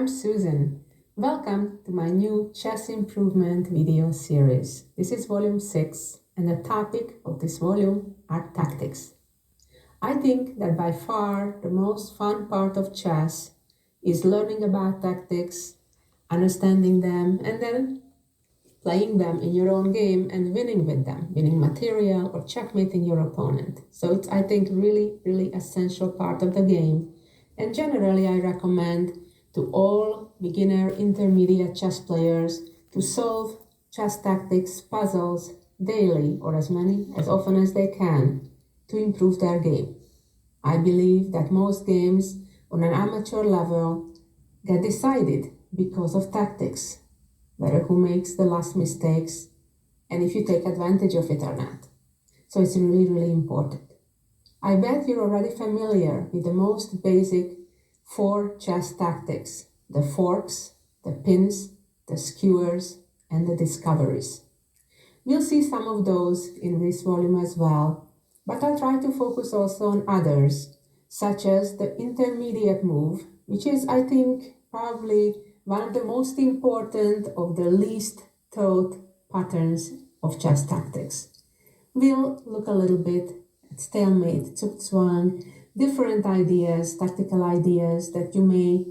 I'm Susan. Welcome to my new chess improvement video series. This is volume 6, and the topic of this volume are tactics. I think that by far the most fun part of chess is learning about tactics, understanding them, and then playing them in your own game and winning with them, winning material or checkmating your opponent. So it's, I think, really essential part of the game. And generally, I recommend to all beginner, intermediate chess players to solve chess tactics puzzles daily or as often as they can to improve their game. I believe that most games on an amateur level get decided because of tactics, whether who makes the last mistakes and if you take advantage of it or not. So it's really important. I bet you're already familiar with the most basic 4 chess tactics: the forks, the pins, the skewers, and the discoveries. We'll see some of those in this volume as well, but I'll try to focus also on others, such as the intermediate move, which is, I think, probably one of the most important of the least taught patterns of chess tactics. We'll look a little bit at stalemate, Zugzwang, different ideas, tactical ideas that you may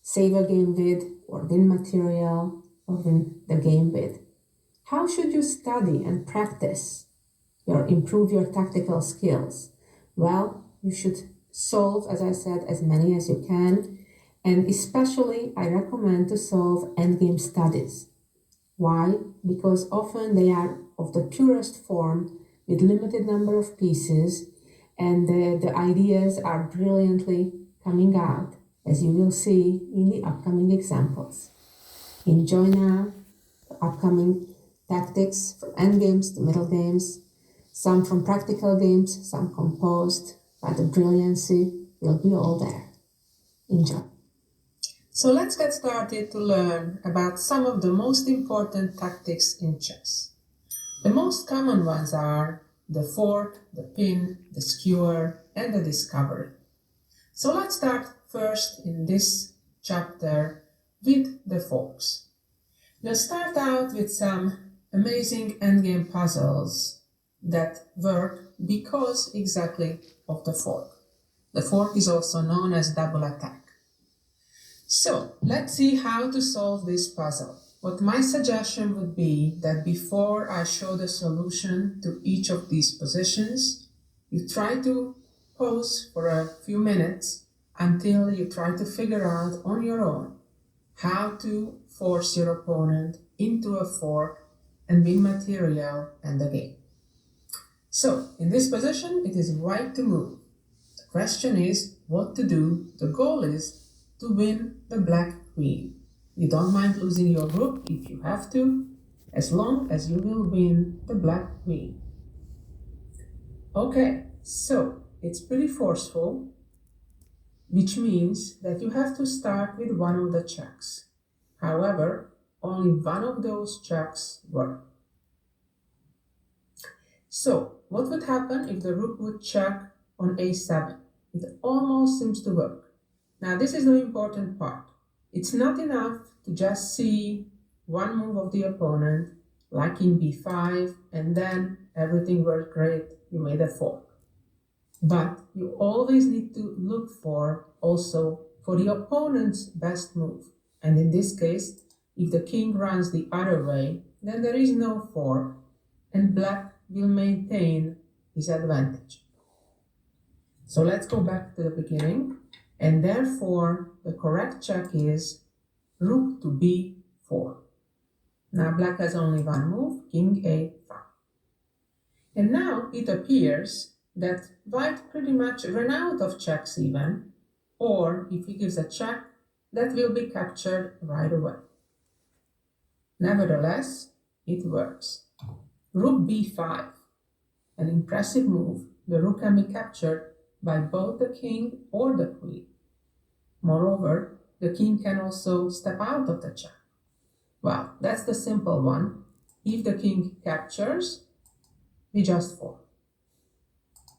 save a game with, or win material, or win the game with. How should you study and practice improve your tactical skills? Well, you should solve, as I said, as many as you can, and especially I recommend to solve endgame studies. Why? Because often they are of the purest form with limited number of pieces, and the ideas are brilliantly coming out, as you will see in the upcoming examples. Enjoy now the upcoming tactics from endgames to middle games, some from practical games, some composed, but the brilliancy will be all there. Enjoy. So let's get started to learn about some of the most important tactics in chess. The most common ones are the fork, the pin, the skewer, and the discovery. So let's start first in this chapter with the forks. We'll start out with some amazing endgame puzzles that work because exactly of the fork. The fork is also known as double attack. So let's see how to solve this puzzle. What my suggestion would be that before I show the solution to each of these positions, you try to pause for a few minutes until you try to figure out on your own how to force your opponent into a fork and win material and the game. So in this position, it is white to move. The question is what to do. The goal is to win the black queen. You don't mind losing your rook if you have to, as long as you will win the black queen. Okay, so it's pretty forceful, which means that you have to start with one of the checks. However, only one of those checks work. So, what would happen if the rook would check on a7? It almost seems to work. Now, this is the important part. It's not enough to just see one move of the opponent, like in b5, and then everything worked great, you made a fork. But you always need to look for also for the opponent's best move. And in this case, if the king runs the other way, then there is no fork, and black will maintain his advantage. So let's go back to the beginning, and therefore the correct check is rook to b4. Now black has only one move, king a5. And now it appears that white pretty much ran out of checks even, or if he gives a check, that will be captured right away. Nevertheless, it works. Rook b5, an impressive move. The rook can be captured by both the king or the queen. Moreover, the king can also step out of the check. Well, that's the simple one. If the king captures, we just fork.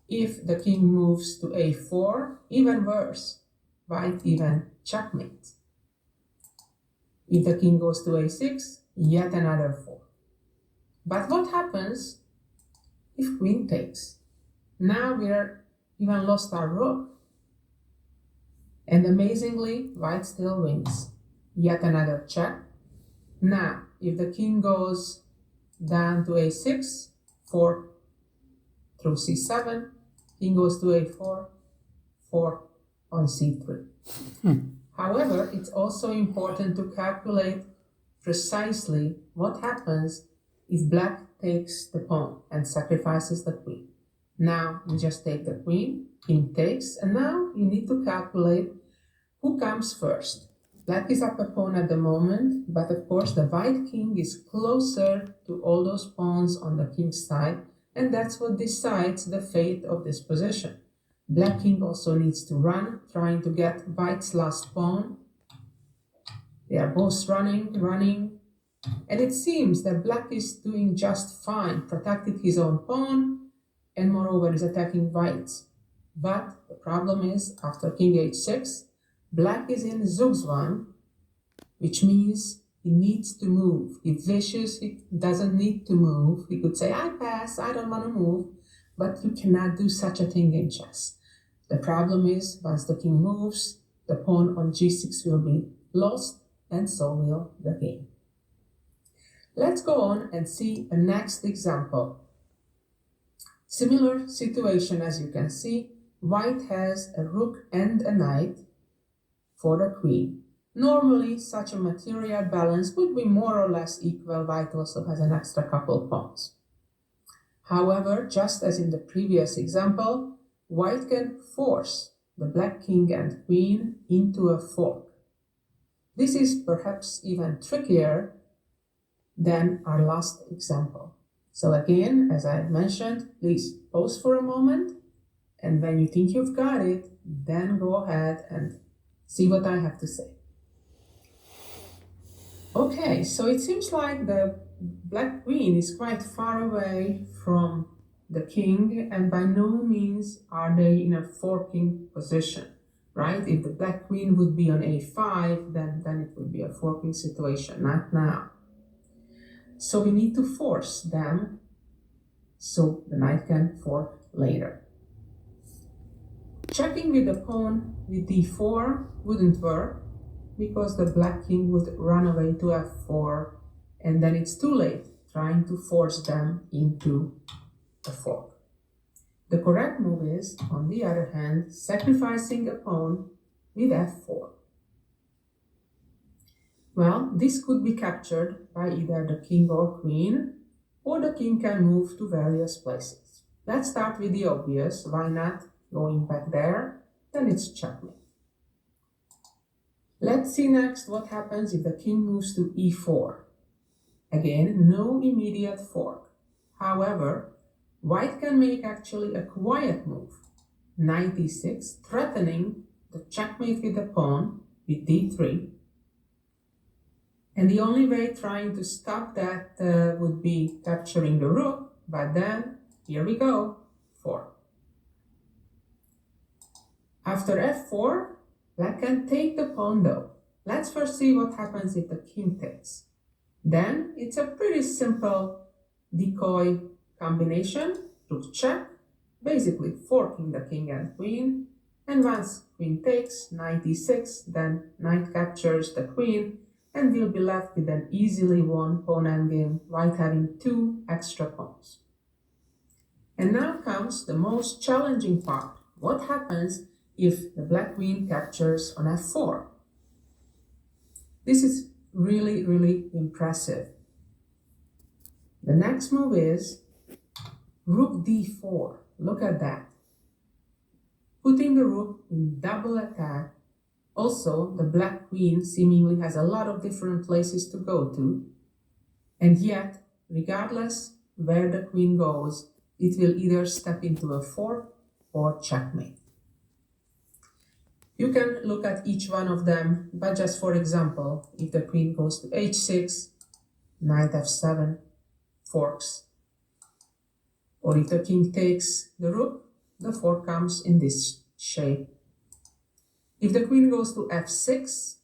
If the king moves to a4, even worse, white even checkmates. If the king goes to a6, yet another 4. But what happens if queen takes? Now we're even lost our rook. And amazingly, white still wins. Yet another check. Now, if the king goes down to a6, 4 through c7, king goes to a4, 4 on c3. However, it's also important to calculate precisely what happens if black takes the pawn and sacrifices the queen. Now you just take the queen, king takes, and now you need to calculate who comes first. Black is up a pawn at the moment, but of course the white king is closer to all those pawns on the king's side, and that's what decides the fate of this position. Black king also needs to run, trying to get white's last pawn. They are both running, and it seems that black is doing just fine, protected his own pawn, and moreover is attacking white's. But the problem is, after king h6, black is in Zugzwang, which means he needs to move. If vicious, he doesn't need to move. He could say, I pass, I don't want to move, but you cannot do such a thing in chess. The problem is, once the king moves, the pawn on g6 will be lost, and so will the game. Let's go on and see a next example. Similar situation, as you can see, white has a rook and a knight for the queen. Normally, such a material balance would be more or less equal. White also has an extra couple pawns. However, just as in the previous example, white can force the black king and queen into a fork. This is perhaps even trickier than our last example. So again, as I mentioned, please pause for a moment, and when you think you've got it, then go ahead and see what I have to say. Okay, so it seems like the black queen is quite far away from the king, and by no means are they in a forking position, right? If the black queen would be on a5, then it would be a forking situation, not now. So we need to force them so the knight can fork later. Checking with the pawn with d4 wouldn't work because the black king would run away to f4, and then it's too late trying to force them into a fork. The correct move is, on the other hand, sacrificing a pawn with f4. Well, this could be captured by either the king or queen, or the king can move to various places. Let's start with the obvious. Why not going back there? Then it's checkmate. Let's see next what happens if the king moves to e4. Again, no immediate fork. However, white can make actually a quiet move, knight e6, threatening the checkmate with the pawn with d3. And the only way trying to stop that would be capturing the rook, but then, here we go, fork. After f4, black can take the pawn though. Let's first see what happens if the king takes. Then, it's a pretty simple decoy combination, rook check, basically forking the king and queen, and once queen takes, knight e6, then knight captures the queen, and we'll be left with an easily won pawn endgame, white having 2 extra pawns. And now comes the most challenging part. What happens if the black queen captures on f4? This is really, really impressive. The next move is rook d4. Look at that. Putting the rook in double attack. Also, the black queen seemingly has a lot of different places to go to, and yet, regardless where the queen goes, it will either step into a fork or checkmate. You can look at each one of them, but just for example, if the queen goes to h6, knight f7, forks. Or if the king takes the rook, the fork comes in this shape. If the queen goes to f6,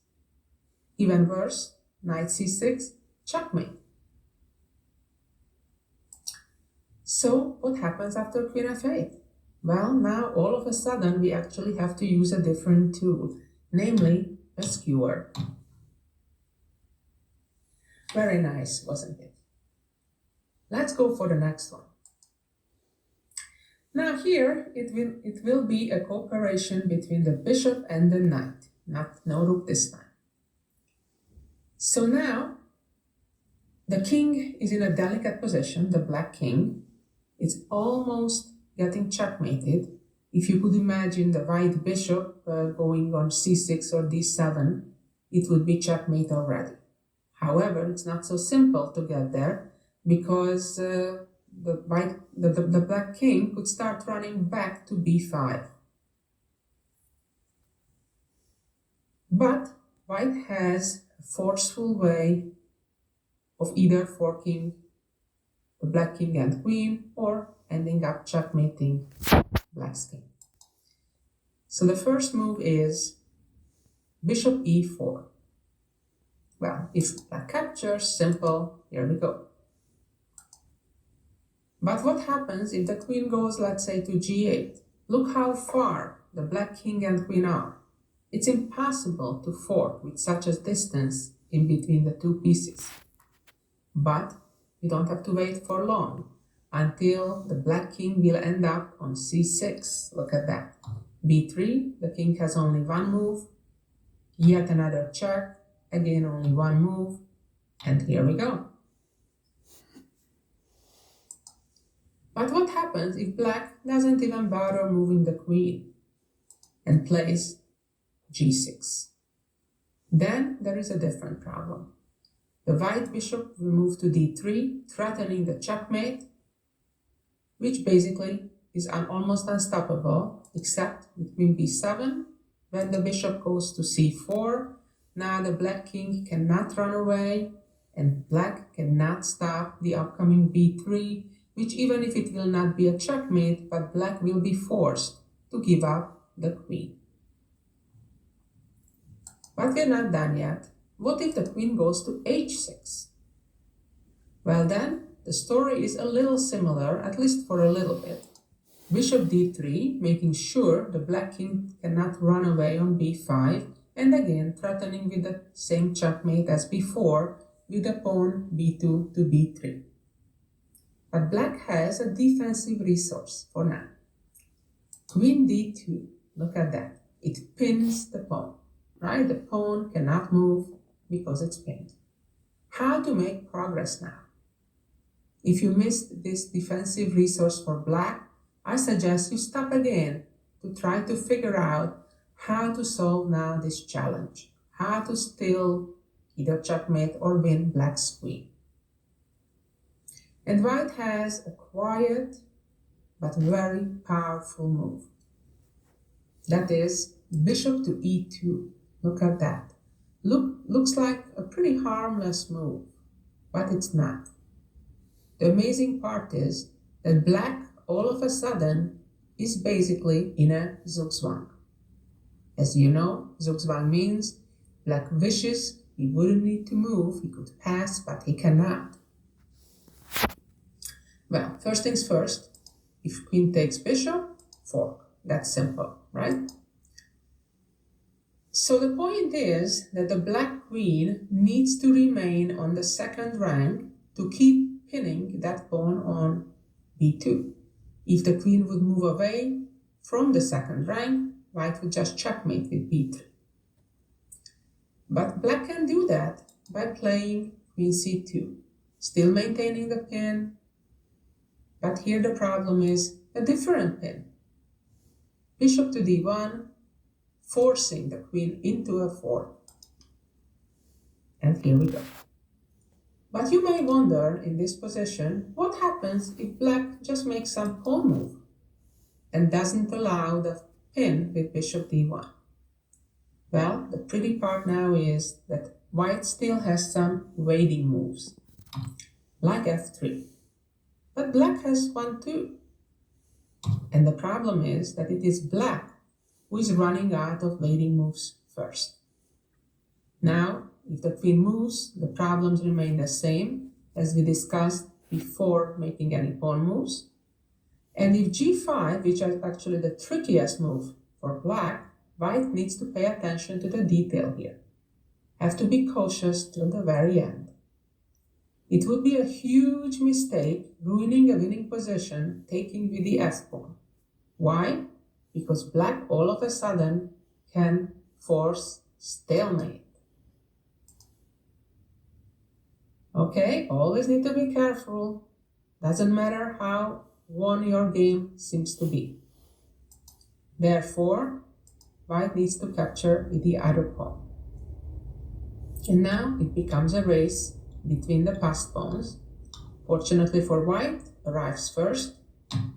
even worse, knight c6, checkmate. So what happens after queen f8? Well, now all of a sudden we actually have to use a different tool, namely a skewer. Very nice, wasn't it? Let's go for the next one. Now here it will be a cooperation between the bishop and the knight, no rook this time. So now the king is in a delicate position, the black king. It's almost getting checkmated. If you could imagine the white bishop going on c6 or d7, it would be checkmate already. However, it's not so simple to get there because the black king could start running back to b5. But white has a forceful way of either forking the black king and queen or ending up checkmating black's king. So the first move is bishop e4. Well, if black captures, simple, here we go. But what happens if the queen goes, let's say, to g8? Look how far the black king and queen are. It's impossible to fork with such a distance in between the two pieces. But you don't have to wait for long until the black king will end up on c6. Look at that. b3, the king has only one move. Yet another check. Again, only one move. And here we go. But what happens if black doesn't even bother moving the queen and plays g6? Then there is a different problem. The white bishop will move to d3, threatening the checkmate, which basically is almost unstoppable, except with queen b7. When the bishop goes to c4, now the black king cannot run away, and black cannot stop the upcoming b3, which even if it will not be a checkmate, but black will be forced to give up the queen. But we're not done yet. What if the queen goes to h6? Well then, the story is a little similar, at least for a little bit. Bishop d3, making sure the black king cannot run away on b5, and again threatening with the same checkmate as before, with the pawn b2 to b3. But black has a defensive resource for now. Queen d2, look at that. It pins the pawn, right? The pawn cannot move because it's pinned. How to make progress now? If you missed this defensive resource for black, I suggest you stop again to try to figure out how to solve now this challenge, how to still either checkmate or win black's queen. And white has a quiet but very powerful move. That is bishop to e2. Look at that. Looks like a pretty harmless move, but it's not. The amazing part is that black all of a sudden is basically in a Zugzwang. As you know, Zugzwang means black wishes he wouldn't need to move, he could pass, but he cannot. Well, first things first, if queen takes bishop, fork. That's simple, right? So the point is that the black queen needs to remain on the second rank to keep pinning that pawn on b2. If the queen would move away from the second rank, white would just checkmate with b3. But black can do that by playing queen c2, still maintaining the pin. But here the problem is a different pin. Bishop to d1, forcing the queen into a fork. And here we go. But you may wonder in this position, what happens if black just makes some pawn move and doesn't allow the pin with bishop d1? Well, the pretty part now is that white still has some waiting moves, like f3. But black has one too. And the problem is that it is black who is running out of waiting moves first. Now, if the queen moves, the problems remain the same as we discussed before making any pawn moves. And if g5, which is actually the trickiest move for black, white needs to pay attention to the detail here. Have to be cautious till the very end. It would be a huge mistake ruining a winning position taking with the f-pawn. Why? Because black all of a sudden can force stalemate. Okay, always need to be careful. Doesn't matter how won your game seems to be. Therefore, white needs to capture with the other pawn. And now it becomes a race between the passed pawns. Fortunately for white, arrives first,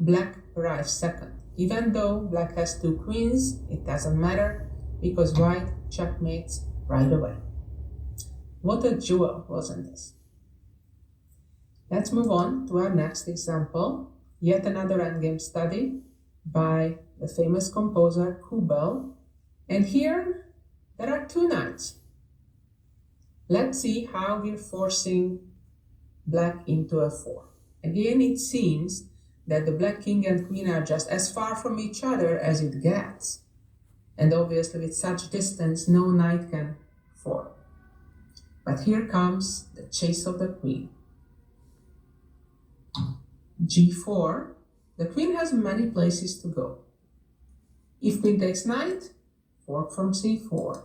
black arrives second. Even though black has two queens, it doesn't matter because white checkmates right away. What a duel, wasn't this? Let's move on to our next example, yet another endgame study by the famous composer Kubbel. And here there are two knights. Let's see how we're forcing black into f4. Again, it seems that the black king and queen are just as far from each other as it gets. And obviously with such distance, no knight can form. But here comes the chase of the queen. g4, the queen has many places to go. If queen takes knight, fork from c4.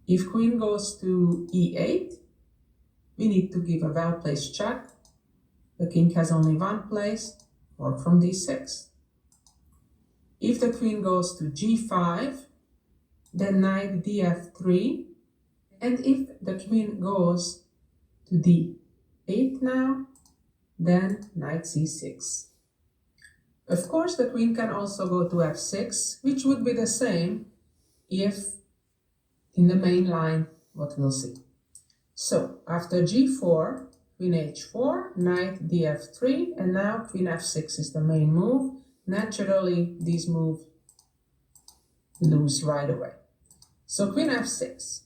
If queen goes to e8, we need to give a well-placed check. The king has only one place, fork from d6. If the queen goes to g5, then knight df3. And if the queen goes to d8 now, then knight c6. Of course, the queen can also go to f6, which would be the same if in the main line, what we'll see. So after g4, queen h4, knight df3, and now queen f6 is the main move. Naturally, these moves lose right away. So queen f6.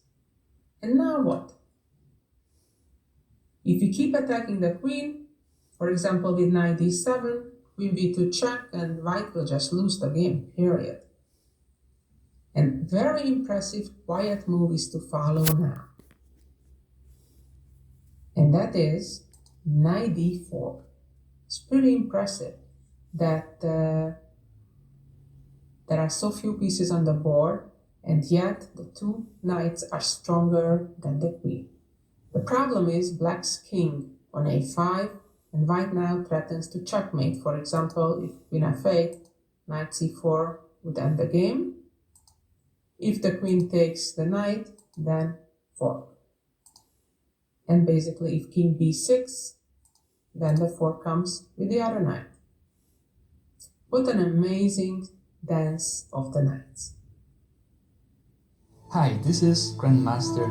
And now what? If we keep attacking the queen, for example with knight d7, queen b2 check, and white will just lose the game, period. And very impressive, quiet move is to follow now. And that is knight d4. It's pretty impressive that there are so few pieces on the board, and yet the two knights are stronger than the queen. The problem is black's king on a5, and white now threatens to checkmate. For example, if queen f8, knight c4 would end the game. If the queen takes the knight, then fork. And basically, if king b6, then the fork comes with the other knight. What an amazing dance of the knights. Hi, this is Grandmaster